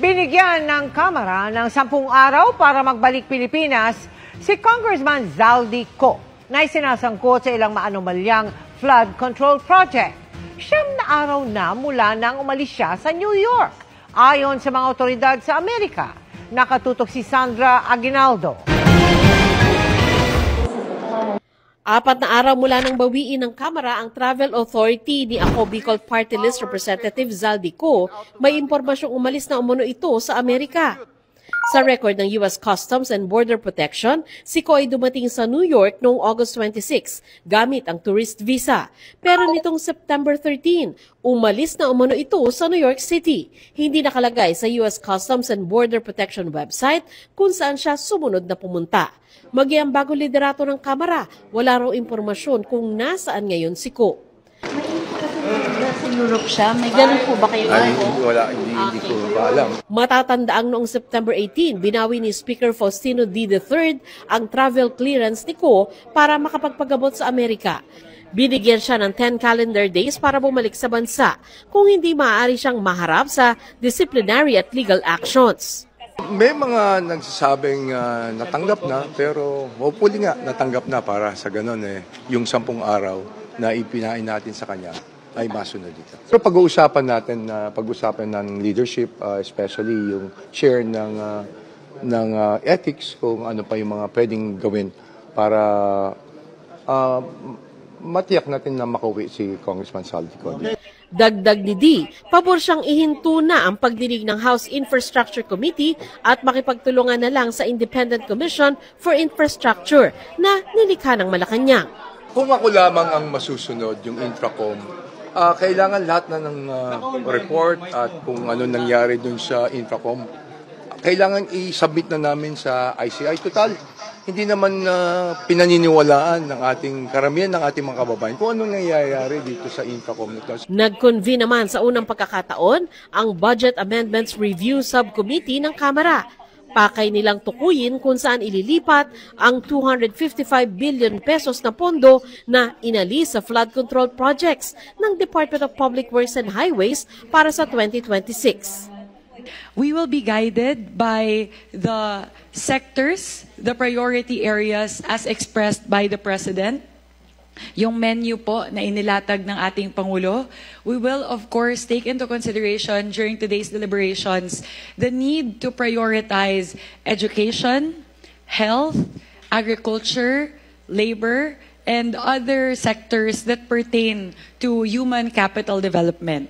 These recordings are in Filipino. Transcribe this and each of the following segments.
Binigyan ng Kamara ng 10 araw para magbalik Pilipinas si Congressman Zaldy Co na isinasangkot sa ilang maanomalyang flood control project. 9 na araw na mula nang umalis siya sa New York. Ayon sa mga otoridad sa Amerika, nakatutok si Sandra Aguinaldo. 4 na araw mula nang bawiin ng Kamara ang Travel Authority ni Ako Bicol Party List Representative Zaldy Co, may impormasyong umalis na umano ito sa Amerika. Sa record ng U.S. Customs and Border Protection, si Co ay dumating sa New York noong August 26 gamit ang tourist visa. Pero nitong September 13, umalis na umano ito sa New York City. Hindi nakalagay sa U.S. Customs and Border Protection website kung saan siya sumunod na pumunta. Maging ang bagong liderato ng Kamara, wala raw impormasyon kung nasaan ngayon si Co. Sa Europe siya? May ganun po ba kayo? Hindi ko ba alam. Matatandaang noong September 18, binawi ni Speaker Faustino D. III ang travel clearance ni Co para makapagpagabot sa Amerika. Binigyan siya ng 10 calendar days para bumalik sa bansa, kung hindi maaari siyang maharap sa disciplinary at legal actions. May mga nagsasabing natanggap na, pero hopefully nga natanggap na para sa ganun yung 10 araw na ipinain natin sa kanya ay masunod dito. Pero pag-uusapan natin ng leadership, especially yung share ng ethics, kung ano pa yung mga pwedeng gawin para matiyak natin na makauwi si Congressman Zaldy Co. Dagdag ni D, pabor siyang ihinto na ang pagdinig ng House Infrastructure Committee at makipagtulungan na lang sa Independent Commission for Infrastructure na nilikha ng Malacanang. Kung ako lamang ang masusunod, yung Infracom, kailangan lahat na ng report at kung ano nangyari dun sa Infracom, kailangan i-submit na namin sa ICI. Total, hindi naman pinaniniwalaan ng ating karamihan ng ating mga kababayan kung anong nangyayari dito sa Infracom. Nag-convene naman sa unang pagkakataon ang Budget Amendments Review Subcommittee ng Kamara. Pakay nilang tukuyin kung saan ililipat ang 255 billion pesos na pondo na inalis sa flood control projects ng Department of Public Works and Highways para sa 2026. We will be guided by the sectors, the priority areas as expressed by the President. Yung menu po na inilatag ng ating Pangulo, we will of course take into consideration during today's deliberations the need to prioritize education, health, agriculture, labor, and other sectors that pertain to human capital development.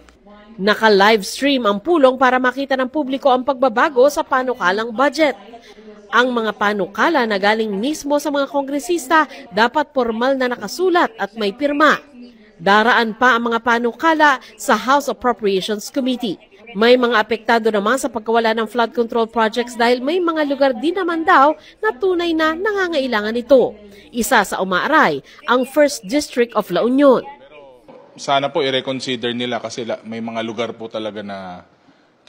Naka-livestream ang pulong para makita ng publiko ang pagbabago sa panukalang budget. Ang mga panukala na galing mismo sa mga kongresista dapat formal na nakasulat at may pirma. Daraan pa ang mga panukala sa House Appropriations Committee. May mga apektado naman sa pagkawala ng flood control projects dahil may mga lugar din naman daw na tunay na nangangailangan ito. Isa sa umaaray, ang 1st District of La Union. Sana po i-reconsider nila kasi may mga lugar po talaga na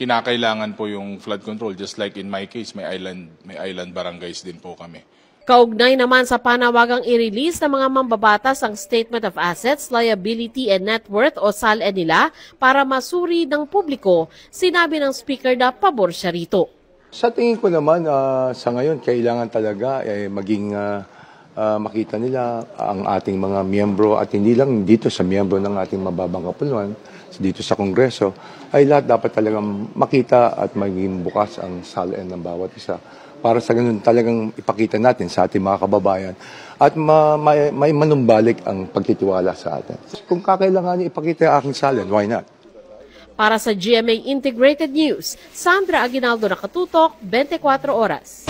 kinakailangan po yung flood control. Just like in my case, may island barangays din po kami. Kaugnay naman sa panawagang i-release ng mga mambabatas ang Statement of Assets, Liability and Net Worth o SALE nila para masuri ng publiko, sinabi ng Speaker na pabor siya rito. Sa tingin ko naman, sa ngayon, kailangan talaga maging makita nila ang ating mga miyembro at hindi lang dito sa miyembro ng ating mababang kapuluan, dito sa Kongreso, ay lahat dapat talagang makita at maging bukas ang SALE ng bawat isa. Para sa ganun talagang ipakita natin sa ating mga kababayan at may manumbalik ang pagtitiwala sa atin. Kung kakailangan ipakita ang aking SALE, why not? Para sa GMA Integrated News, Sandra Aguinaldo, nakatutok, 24 oras.